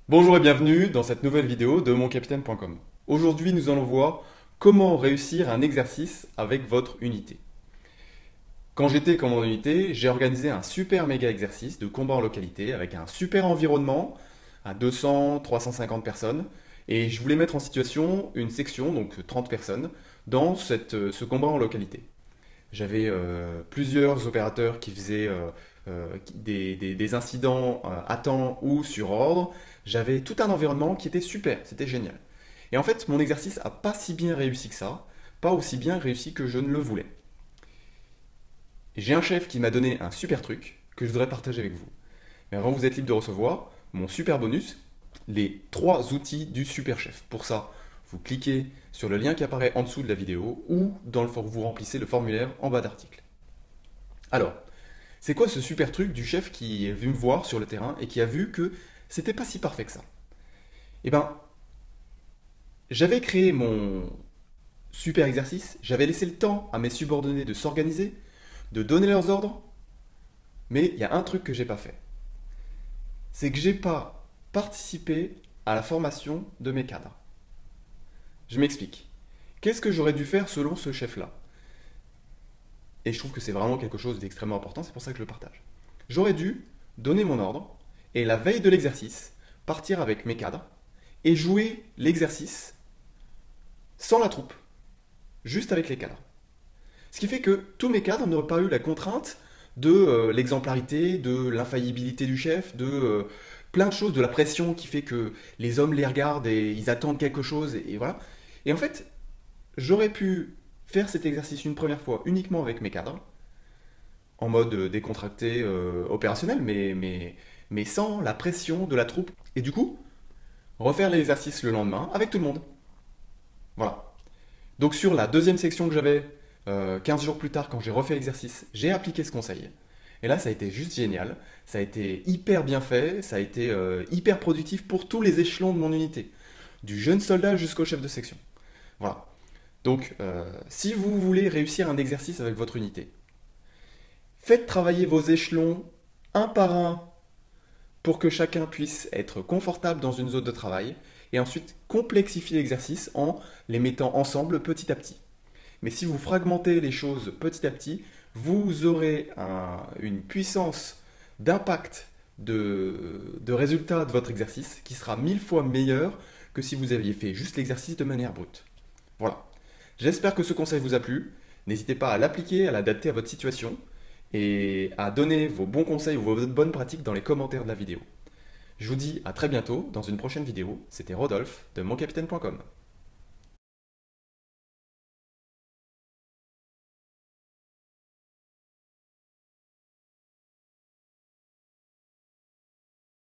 Bonjour et bienvenue dans cette nouvelle vidéo de moncapitaine.com. Aujourd'hui, nous allons voir comment réussir un exercice avec votre unité. Quand j'étais commandant d'unité, j'ai organisé un super méga exercice de combat en localité avec un super environnement à 200, 350 personnes et je voulais mettre en situation une section, donc 30 personnes, dans ce combat en localité. J'avais plusieurs opérateurs qui faisaient des incidents à temps ou sur ordre. J'avais tout un environnement qui était super, c'était génial. Et en fait, mon exercice a pas si bien réussi que ça, pas aussi bien réussi que je ne le voulais. J'ai un chef qui m'a donné un super truc que je voudrais partager avec vous. Mais avant, vous êtes libre de recevoir mon super bonus, les 3 outils du super chef. Pour ça, vous cliquez sur le lien qui apparaît en dessous de la vidéo ou vous remplissez le formulaire en bas d'article. Alors, c'est quoi ce super truc du chef qui est venu me voir sur le terrain et qui a vu que c'était pas si parfait que ça? Eh ben, j'avais créé mon super exercice, j'avais laissé le temps à mes subordonnés de s'organiser, de donner leurs ordres, mais il y a un truc que j'ai pas fait. C'est que j'ai pas participé à la formation de mes cadres. Je m'explique. Qu'est-ce que j'aurais dû faire selon ce chef-là? Et je trouve que c'est vraiment quelque chose d'extrêmement important, c'est pour ça que je le partage. J'aurais dû donner mon ordre et la veille de l'exercice, partir avec mes cadres et jouer l'exercice sans la troupe, juste avec les cadres. Ce qui fait que tous mes cadres n'auraient pas eu la contrainte de l'exemplarité, de l'infaillibilité du chef, de plein de choses, de la pression qui fait que les hommes les regardent et ils attendent quelque chose, et voilà. Et en fait, j'aurais pu faire cet exercice une première fois uniquement avec mes cadres, en mode décontracté opérationnel, mais sans la pression de la troupe. Et du coup, refaire l'exercice le lendemain avec tout le monde. Voilà. Donc sur la deuxième section que j'avais, 15 jours plus tard, quand j'ai refait l'exercice, j'ai appliqué ce conseil. Et là, ça a été juste génial. Ça a été hyper bien fait, ça a été hyper productif pour tous les échelons de mon unité. Du jeune soldat jusqu'au chef de section. Voilà. Donc, si vous voulez réussir un exercice avec votre unité, faites travailler vos échelons un par un pour que chacun puisse être confortable dans une zone de travail et ensuite complexifier l'exercice en les mettant ensemble petit à petit. Mais si vous fragmentez les choses petit à petit, vous aurez une puissance d'impact de résultat de votre exercice qui sera 1000 fois meilleure que si vous aviez fait juste l'exercice de manière brute. Voilà. J'espère que ce conseil vous a plu. N'hésitez pas à l'appliquer, à l'adapter à votre situation et à donner vos bons conseils ou vos bonnes pratiques dans les commentaires de la vidéo. Je vous dis à très bientôt dans une prochaine vidéo. C'était Rodolphe de moncapitaine.com.